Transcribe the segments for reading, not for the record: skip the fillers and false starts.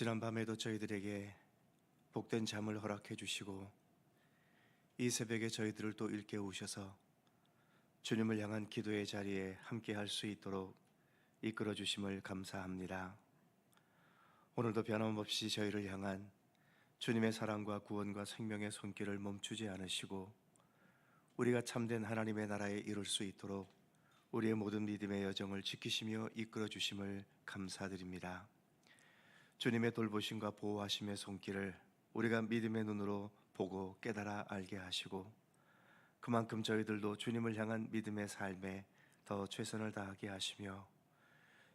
지난 밤에도 저희들에게 복된 잠을 허락해 주시고 이 새벽에 저희들을 또 일깨우셔서 주님을 향한 기도의 자리에 함께 할 수 있도록 이끌어 주심을 감사합니다. 오늘도 변함없이 저희를 향한 주님의 사랑과 구원과 생명의 손길을 멈추지 않으시고 우리가 참된 하나님의 나라에 이룰 수 있도록 우리의 모든 믿음의 여정을 지키시며 이끌어 주심을 감사드립니다. 주님의 돌보심과 보호하심의 손길을 우리가 믿음의 눈으로 보고 깨달아 알게 하시고 그만큼 저희들도 주님을 향한 믿음의 삶에 더 최선을 다하게 하시며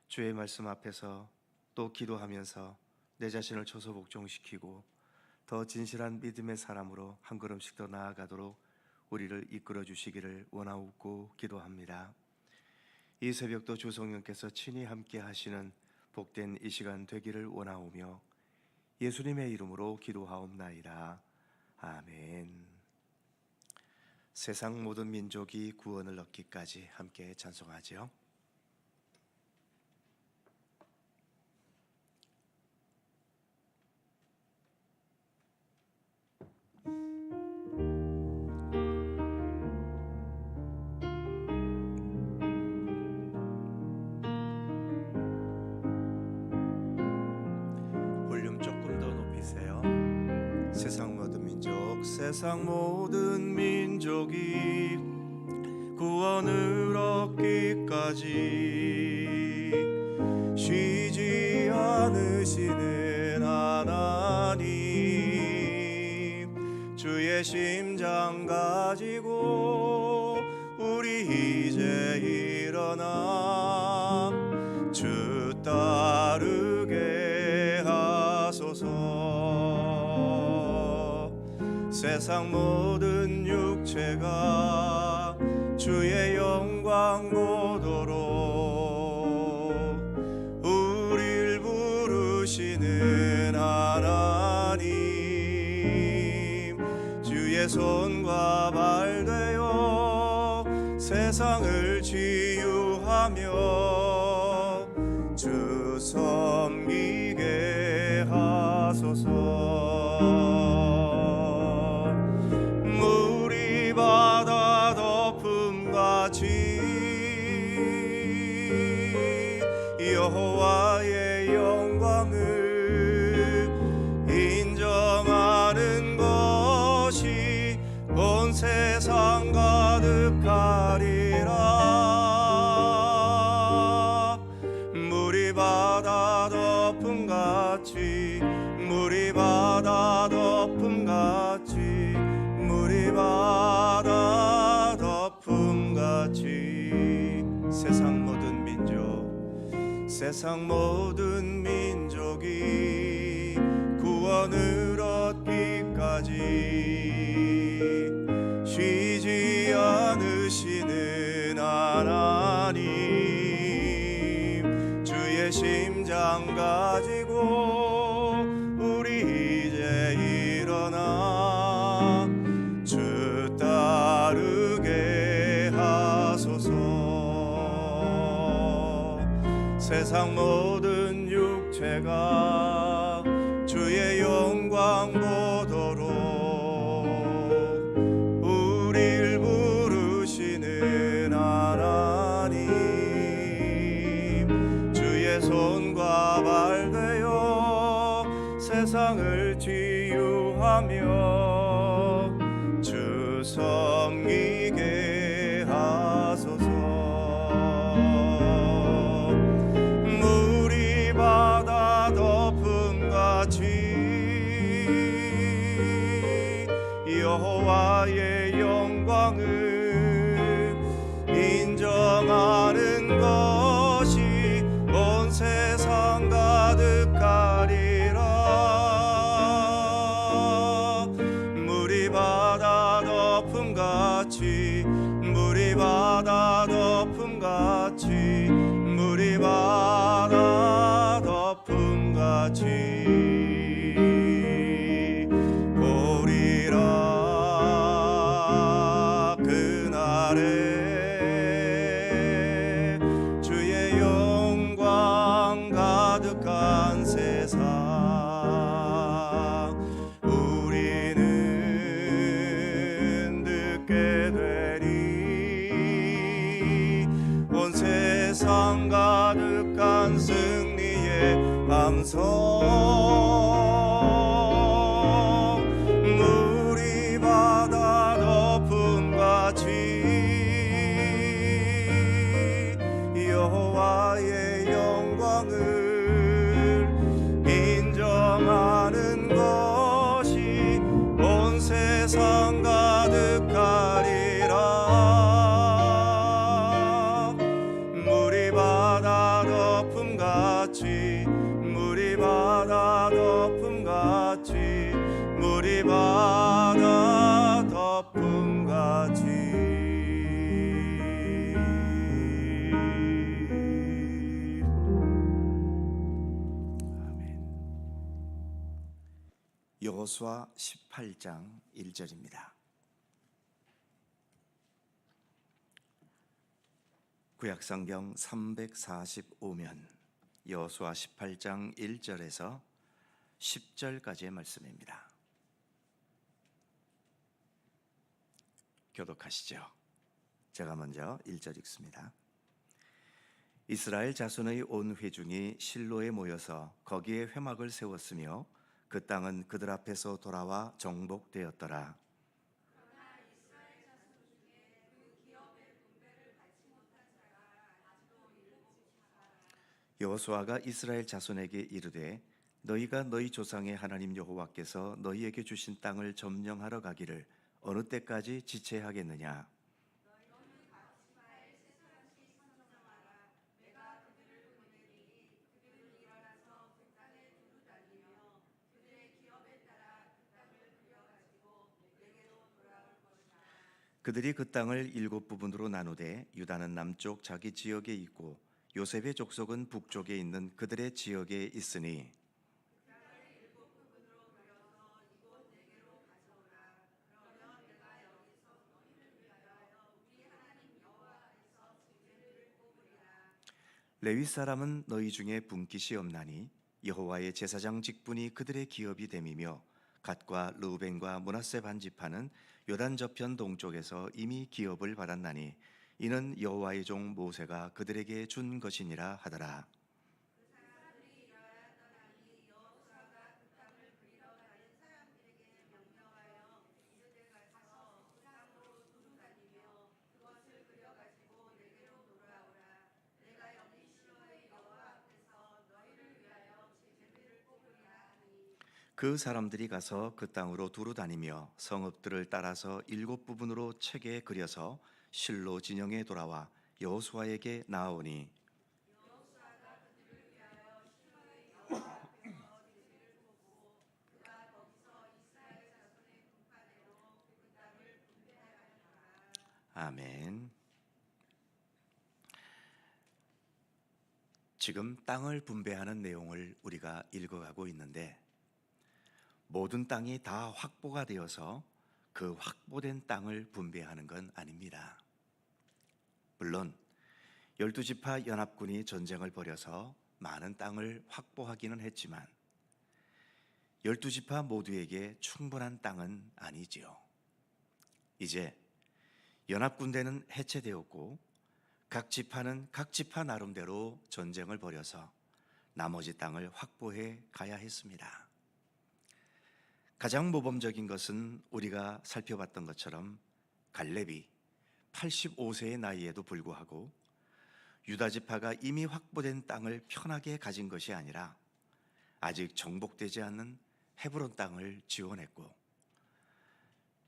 주의 말씀 앞에서 또 기도하면서 내 자신을 초소복종시키고 더 진실한 믿음의 사람으로 한 걸음씩 더 나아가도록 우리를 이끌어 주시기를 원하옵고 기도합니다. 이 새벽도 주 성령께서 친히 함께 하시는 복된 이 시간 되기를 원하오며 예수님의 이름으로 기도하옵나이다. 아멘. 세상 모든 민족이 구원을 얻기까지 함께 찬송하죠. 볼륨 조금 더 높이세요. 세상 모든 민족이 구원을 얻기까지 쉬지 않으시는 하나님, 주의 심장 가지고 우리 이제 일어나 주 따르게 하소서. 세상 모든 육체가 주의 영광 보도록 우릴 부르시는 하나님, 주의 손과 발 되어 세상을 치유하며 주 섬기게 하소서. 여호와의 영광을 인정하는 것이 온 세상 가득하리라. 물이 바다 덮음같이 물이 바다 덮음같이 물이 바다 덮음같이 세상 모든 민족이 구원을 얻기까지 쉬지 않으시는 하나님, 주의 심장 가지고 우리 이제 일어나 주 따르게 하소서. 세상 모든 육체가 주의 영광 보도록 우릴 부르시는 하나님, 주의 손과 발 되어 세상을 치유하며 주 섬기게 하소서. 여호와의 영광을 인정하는 것이 온 세상 가득하리라. 물이 바다 덮음같이 물이 바다 덮음같이 물이 바다 덮음같이 주의 영광 가득한 세상 함성 물이 바다 덮음같이 여호와의 영광을 인정하는 것이 온 세상 가득하리라. 물이 바다 덮음같이 물이 바다 덮음같이 물이 바다 덮음같이. 여호수아 18장 1절입니다. 구약성경 345면 여호수아 18장 1절에서 10절까지의 말씀입니다. 교독하시죠. 제가 먼저 1절 읽습니다. 이스라엘 자손의 온 회중이 실로에 모여서 거기에 회막을 세웠으며 그 땅은 그들 앞에서 돌아와 정복되었더라. 여호수아가 이스라엘 자손에게 이르되 너희가 너희 조상의 하나님 여호와께서 너희에게 주신 땅을 점령하러 가기를 어느 때까지 지체하겠느냐? 그들이 그 땅을 7부분으로 나누되 유다는 남쪽 자기 지역에 있고 요셉의 족속은 북쪽에 있는 그들의 지역에 있으니 레위 사람은 너희 중에 분깃이 없나니 여호와의 제사장 직분이 그들의 기업이 됨이며 갓과 르우벤과 므낫세 반지파는 요단 저편 동쪽에서 이미 기업을 받았나니 이는 여호와의 종 모세가 그들에게 준 것이니라 하더라. 그 사람들이 가서 그 땅으로 두루 다니며 성읍들을 따라서 7부분으로 책에 그려서 실로 진영에 돌아와 여호수아에게 나아오니 아멘. 지금 땅을 분배하는 내용을 우리가 읽어가고 있는데 모든 땅이 다 확보가 되어서 그 확보된 땅을 분배하는 건 아닙니다. 물론 12지파 연합군이 전쟁을 벌여서 많은 땅을 확보하기는 했지만 12지파 모두에게 충분한 땅은 아니지요. 이제 연합군대는 해체되었고 각 지파는 각 지파 나름대로 전쟁을 벌여서 나머지 땅을 확보해 가야 했습니다. 가장 모범적인 것은 우리가 살펴봤던 것처럼 갈렙이 85세의 나이에도 불구하고 유다 지파가 이미 확보된 땅을 편하게 가진 것이 아니라 아직 정복되지 않는 헤브론 땅을 지원했고,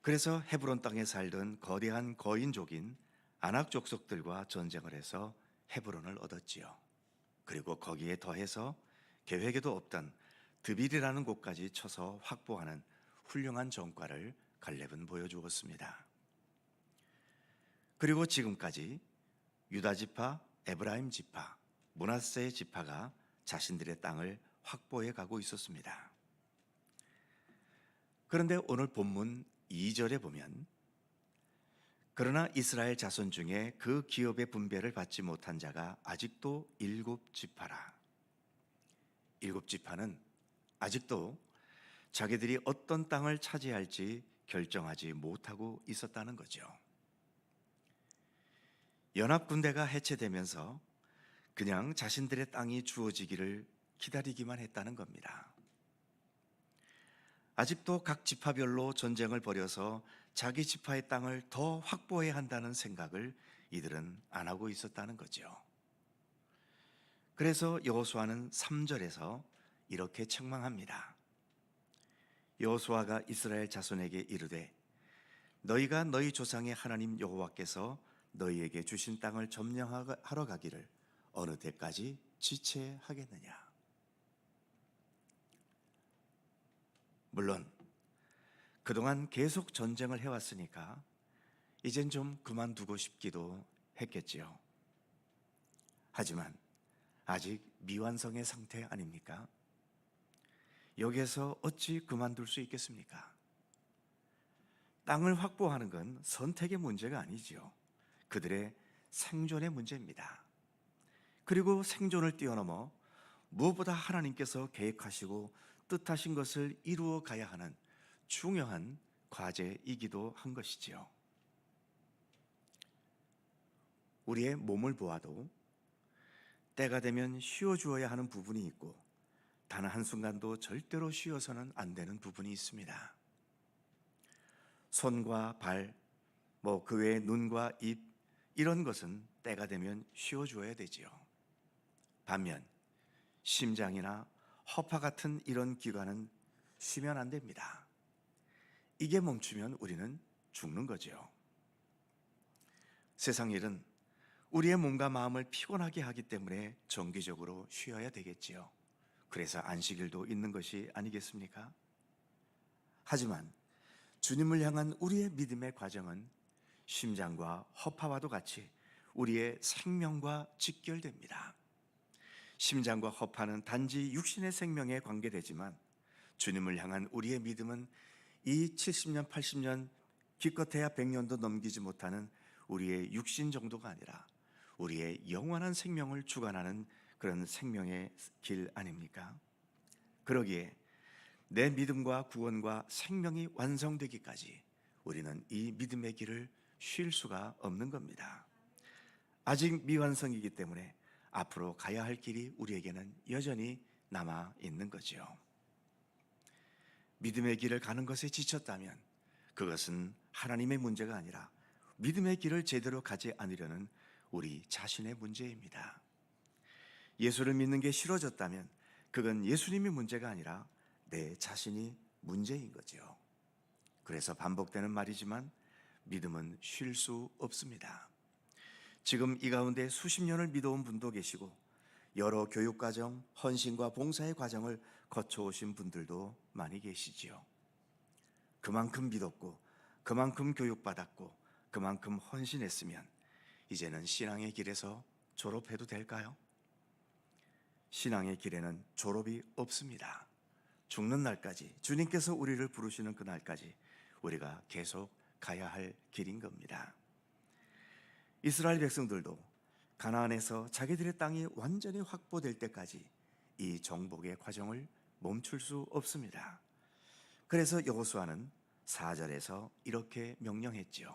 그래서 헤브론 땅에 살던 거대한 거인족인 아낙 족속들과 전쟁을 해서 헤브론을 얻었지요. 그리고 거기에 더해서 계획에도 없던 드빌이라는 곳까지 쳐서 확보하는 훌륭한 전과를 갈렙은 보여주었습니다. 그리고 지금까지 유다 지파, 에브라임 지파, 므낫세 지파가 자신들의 땅을 확보해 가고 있었습니다. 그런데 오늘 본문 2절에 보면 그러나 이스라엘 자손 중에 그 기업의 분배를 받지 못한 자가 아직도 7지파라. 7지파는 아직도 자기들이 어떤 땅을 차지할지 결정하지 못하고 있었다는 거죠. 연합군대가 해체되면서 그냥 자신들의 땅이 주어지기를 기다리기만 했다는 겁니다. 아직도 각 지파별로 전쟁을 벌여서 자기 지파의 땅을 더 확보해야 한다는 생각을 이들은 안 하고 있었다는 거죠. 그래서 여호수아는 3절에서 이렇게 책망합니다. 여호수아가 이스라엘 자손에게 이르되 너희가 너희 조상의 하나님 여호와께서 너희에게 주신 땅을 점령하러 가기를 어느 때까지 지체하겠느냐. 물론 그동안 계속 전쟁을 해왔으니까 이젠 좀 그만두고 싶기도 했겠지요. 하지만 아직 미완성의 상태 아닙니까? 여기에서 어찌 그만둘 수 있겠습니까? 땅을 확보하는 건 선택의 문제가 아니지요. 그들의 생존의 문제입니다. 그리고 생존을 뛰어넘어 무엇보다 하나님께서 계획하시고 뜻하신 것을 이루어 가야 하는 중요한 과제이기도 한 것이지요. 우리의 몸을 보아도 때가 되면 쉬어주어야 하는 부분이 있고 단 한순간도 절대로 쉬어서는 안 되는 부분이 있습니다. 손과 발, 그 외에 눈과 입, 이런 것은 때가 되면 쉬어주어야 되지요. 반면 심장이나 허파 같은 이런 기관은 쉬면 안 됩니다. 이게 멈추면 우리는 죽는 거죠. 세상 일은 우리의 몸과 마음을 피곤하게 하기 때문에 정기적으로 쉬어야 되겠지요. 그래서 안식일도 있는 것이 아니겠습니까? 하지만 주님을 향한 우리의 믿음의 과정은 심장과 허파와도 같이 우리의 생명과 직결됩니다. 심장과 허파는 단지 육신의 생명에 관계되지만 주님을 향한 우리의 믿음은 이 70년, 80년, 기껏해야 100년도 넘기지 못하는 우리의 육신 정도가 아니라 우리의 영원한 생명을 주관하는 그런 생명의 길 아닙니까? 그러기에 내 믿음과 구원과 생명이 완성되기까지 우리는 이 믿음의 길을 쉴 수가 없는 겁니다. 아직 미완성이기 때문에 앞으로 가야 할 길이 우리에게는 여전히 남아 있는 거죠. 믿음의 길을 가는 것에 지쳤다면 그것은 하나님의 문제가 아니라 믿음의 길을 제대로 가지 않으려는 우리 자신의 문제입니다. 예수를 믿는 게 싫어졌다면 그건 예수님이 문제가 아니라 내 자신이 문제인 거죠. 그래서 반복되는 말이지만 믿음은 쉴 수 없습니다. 지금 이 가운데 수십 년을 믿어온 분도 계시고 여러 교육과정, 헌신과 봉사의 과정을 거쳐오신 분들도 많이 계시지요. 그만큼 믿었고 그만큼 교육받았고 그만큼 헌신했으면 이제는 신앙의 길에서 졸업해도 될까요? 신앙의 길에는 졸업이 없습니다. 죽는 날까지, 주님께서 우리를 부르시는 그날까지 우리가 계속 가야 할 길인 겁니다. 이스라엘 백성들도 가나안에서 자기들의 땅이 완전히 확보될 때까지 이 정복의 과정을 멈출 수 없습니다. 그래서 여호수아는 4절에서 이렇게 명령했지요.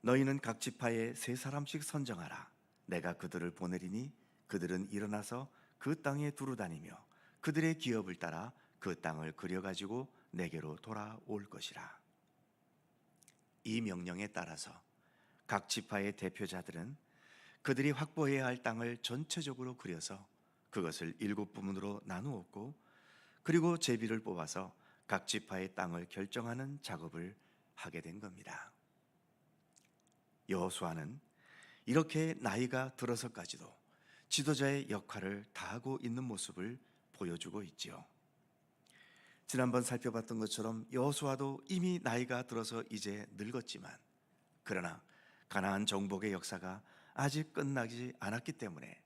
너희는 각 지파에 3사람씩 선정하라. 내가 그들을 보내리니 그들은 일어나서 그 땅에 두루 다니며 그들의 기업을 따라 그 땅을 그려가지고 내게로 돌아올 것이라. 이 명령에 따라서 각 지파의 대표자들은 그들이 확보해야 할 땅을 전체적으로 그려서 그것을 7부문으로 나누었고 그리고 제비를 뽑아서 각 지파의 땅을 결정하는 작업을 하게 된 겁니다. 여호수아는 이렇게 나이가 들어서까지도 지도자의 역할을 다하고 있는 모습을 보여주고 있지요. 지난번 살펴봤던 것처럼 여호수아도 이미 나이가 들어서 이제 늙었지만 그러나 가나안 정복의 역사가 아직 끝나지 않았기 때문에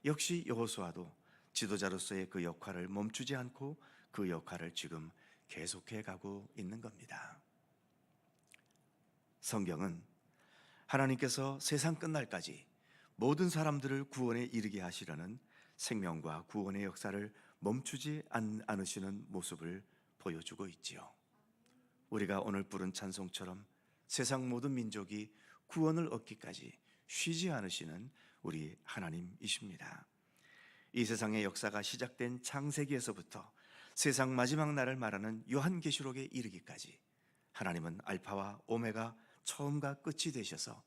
역시 여호수아도 지도자로서의 그 역할을 멈추지 않고 그 역할을 지금 계속해 가고 있는 겁니다. 성경은 하나님께서 세상 끝날까지 모든 사람들을 구원에 이르게 하시려는 생명과 구원의 역사를 멈추지 않으시는 모습을 보여주고 있지요. 우리가 오늘 부른 찬송처럼 세상 모든 민족이 구원을 얻기까지 쉬지 않으시는 우리 하나님이십니다. 이 세상의 역사가 시작된 창세기에서부터 세상 마지막 날을 말하는 요한계시록에 이르기까지 하나님은 알파와 오메가, 처음과 끝이 되셔서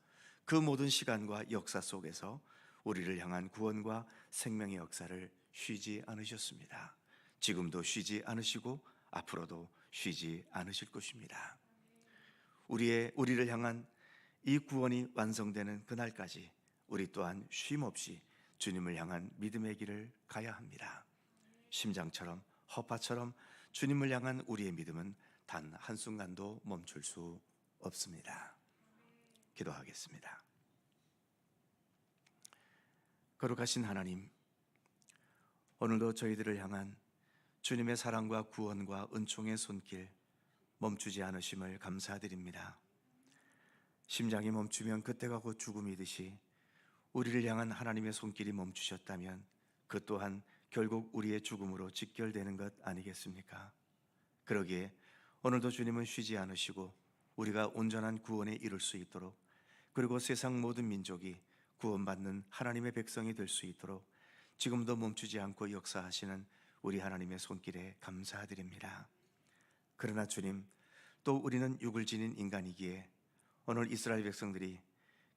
그 모든 시간과 역사 속에서 우리를 향한 구원과 생명의 역사를 쉬지 않으셨습니다. 지금도 쉬지 않으시고 앞으로도 쉬지 않으실 것입니다. 우리를 향한 이 구원이 완성되는 그날까지 우리 또한 쉼 없이 주님을 향한 믿음의 길을 가야 합니다. 심장처럼 허파처럼 주님을 향한 우리의 믿음은 단 한순간도 멈출 수 없습니다. 기도하겠습니다. 거룩하신 하나님, 오늘도 저희들을 향한 주님의 사랑과 구원과 은총의 손길 멈추지 않으심을 감사드립니다. 심장이 멈추면 그때가 곧 죽음이듯이 우리를 향한 하나님의 손길이 멈추셨다면 그 또한 결국 우리의 죽음으로 직결되는 것 아니겠습니까? 그러기에 오늘도 주님은 쉬지 않으시고 우리가 온전한 구원에 이룰 수 있도록, 그리고 세상 모든 민족이 구원받는 하나님의 백성이 될 수 있도록 지금도 멈추지 않고 역사하시는 우리 하나님의 손길에 감사드립니다. 그러나 주님, 또 우리는 육을 지닌 인간이기에 오늘 이스라엘 백성들이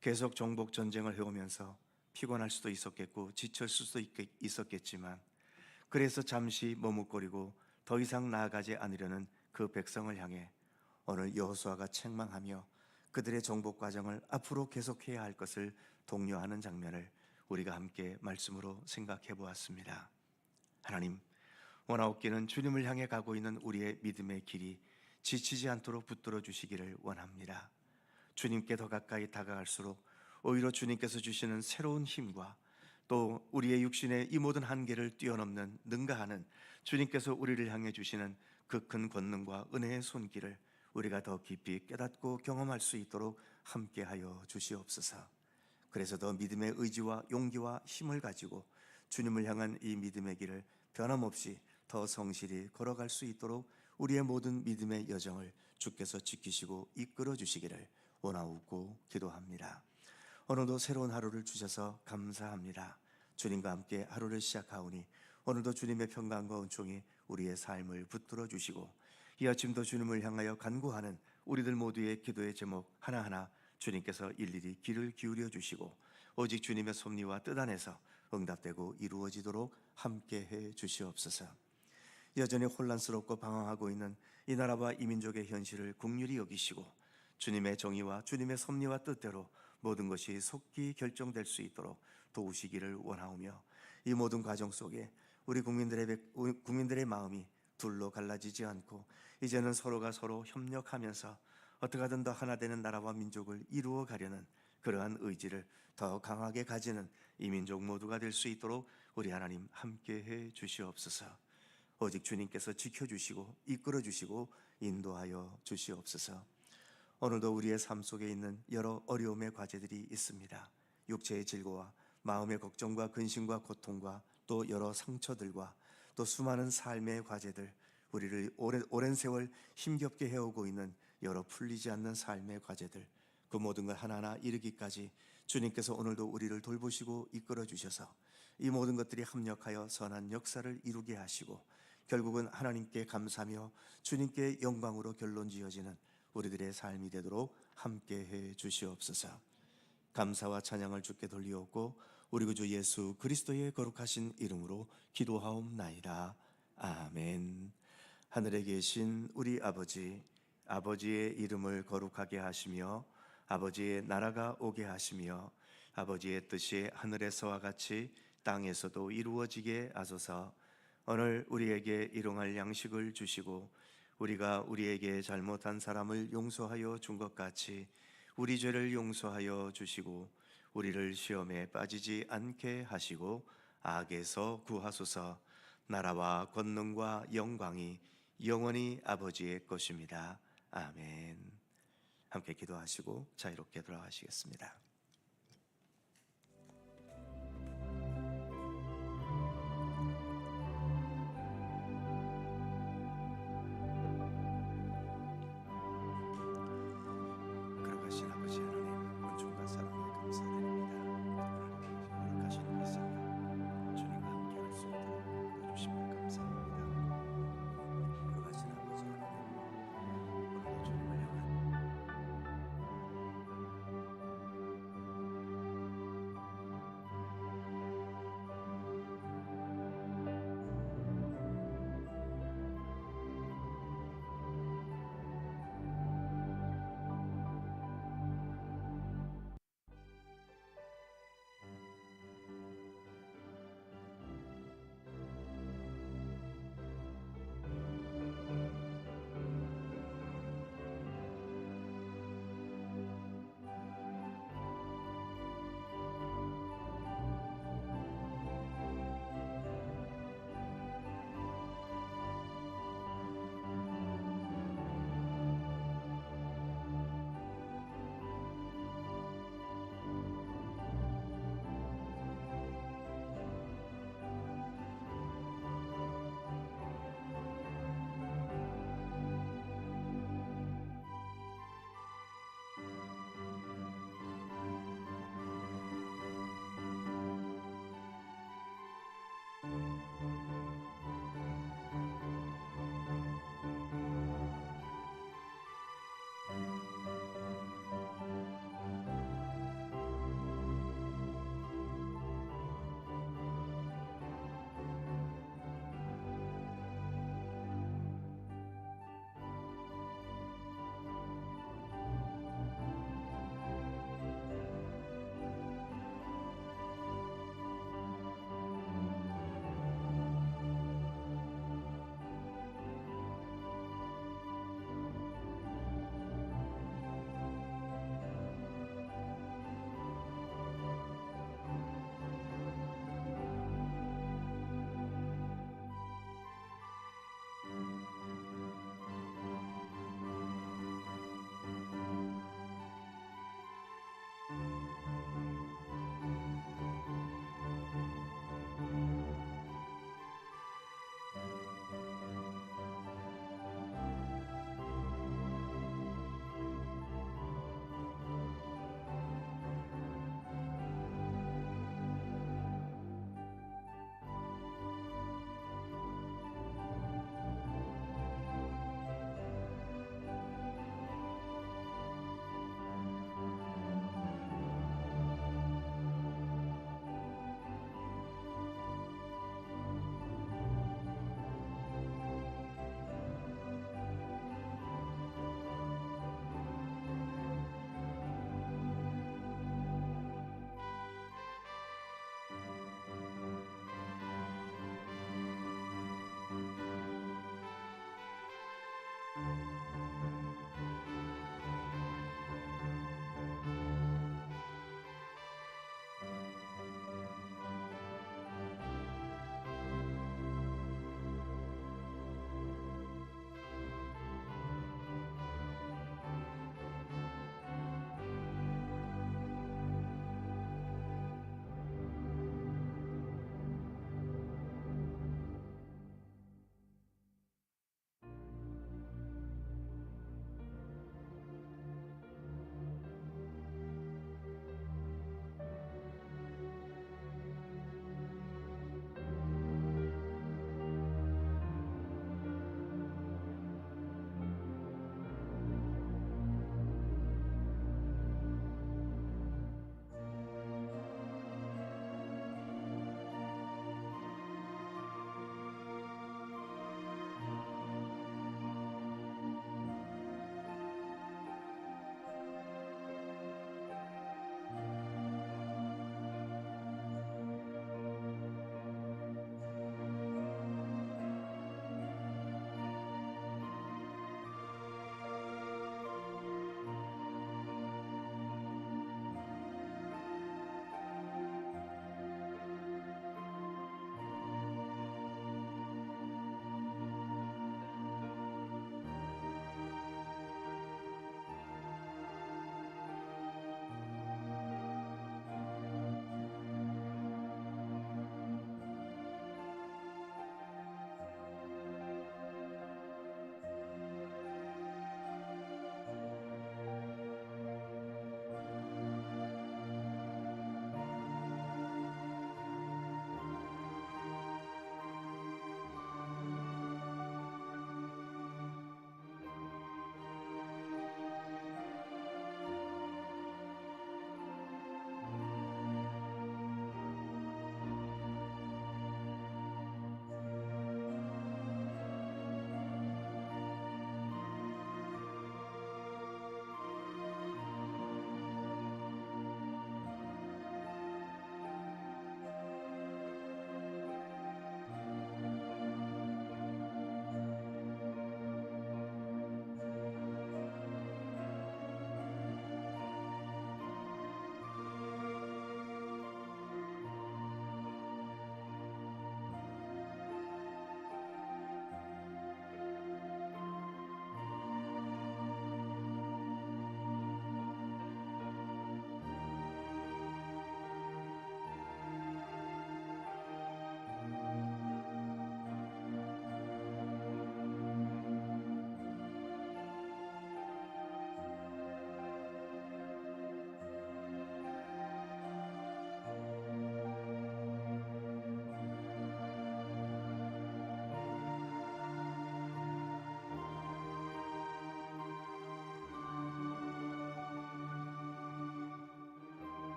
계속 정복 전쟁을 해오면서 피곤할 수도 있었겠고 지칠 수도 있었겠지만, 그래서 잠시 머뭇거리고 더 이상 나아가지 않으려는 그 백성을 향해 오늘 여호수아가 책망하며 그들의 정복 과정을 앞으로 계속해야 할 것을 독려하는 장면을 우리가 함께 말씀으로 생각해 보았습니다. 하나님, 원하옵기는 주님을 향해 가고 있는 우리의 믿음의 길이 지치지 않도록 붙들어 주시기를 원합니다. 주님께 더 가까이 다가갈수록 오히려 주님께서 주시는 새로운 힘과 또 우리의 육신의 이 모든 한계를 뛰어넘는 능가하는 주님께서 우리를 향해 주시는 그 큰 권능과 은혜의 손길을 우리가 더 깊이 깨닫고 경험할 수 있도록 함께하여 주시옵소서. 그래서 더 믿음의 의지와 용기와 힘을 가지고 주님을 향한 이 믿음의 길을 변함없이 더 성실히 걸어갈 수 있도록 우리의 모든 믿음의 여정을 주께서 지키시고 이끌어 주시기를 원하옵고 기도합니다. 오늘도 새로운 하루를 주셔서 감사합니다. 주님과 함께 하루를 시작하오니 오늘도 주님의 평강과 은총이 우리의 삶을 붙들어 주시고 이 아침도 주님을 향하여 간구하는 우리들 모두의 기도의 제목 하나하나 주님께서 일일이 귀를 기울여 주시고 오직 주님의 섭리와 뜻 안에서 응답되고 이루어지도록 함께해 주시옵소서. 여전히 혼란스럽고 방황하고 있는 이 나라와 이 민족의 현실을 긍휼히 여기시고 주님의 정의와 주님의 섭리와 뜻대로 모든 것이 속히 결정될 수 있도록 도우시기를 원하오며, 이 모든 과정 속에 우리 국민들의 마음이 둘로 갈라지지 않고 이제는 서로가 서로 협력하면서 어떻게 하든 더 하나 되는 나라와 민족을 이루어 가려는 그러한 의지를 더 강하게 가지는 이 민족 모두가 될 수 있도록 우리 하나님 함께해 주시옵소서. 오직 주님께서 지켜주시고 이끌어주시고 인도하여 주시옵소서. 오늘도 우리의 삶 속에 있는 여러 어려움의 과제들이 있습니다. 육체의 질고와 마음의 걱정과 근심과 고통과 또 여러 상처들과 또 수많은 삶의 과제들, 우리를 오랜 세월 힘겹게 해오고 있는 여러 풀리지 않는 삶의 과제들, 그 모든 것 하나하나 이르기까지 주님께서 오늘도 우리를 돌보시고 이끌어 주셔서 이 모든 것들이 합력하여 선한 역사를 이루게 하시고 결국은 하나님께 감사하며 주님께 영광으로 결론 지어지는 우리들의 삶이 되도록 함께해 주시옵소서. 감사와 찬양을 주께 돌리옵고 우리 구주 예수 그리스도의 거룩하신 이름으로 기도하옵나이다. 아멘. 하늘에 계신 우리 아버지, 아버지의 이름을 거룩하게 하시며 아버지의 나라가 오게 하시며 아버지의 뜻이 하늘에서와 같이 땅에서도 이루어지게 하소서. 오늘 우리에게 일용할 양식을 주시고 우리가 우리에게 잘못한 사람을 용서하여 준 것 같이 우리 죄를 용서하여 주시고 우리를 시험에 빠지지 않게 하시고 악에서 구하소서. 나라와 권능과 영광이 영원히 아버지의 것입니다. 아멘. 함께 기도하시고 자유롭게 돌아가시겠습니다.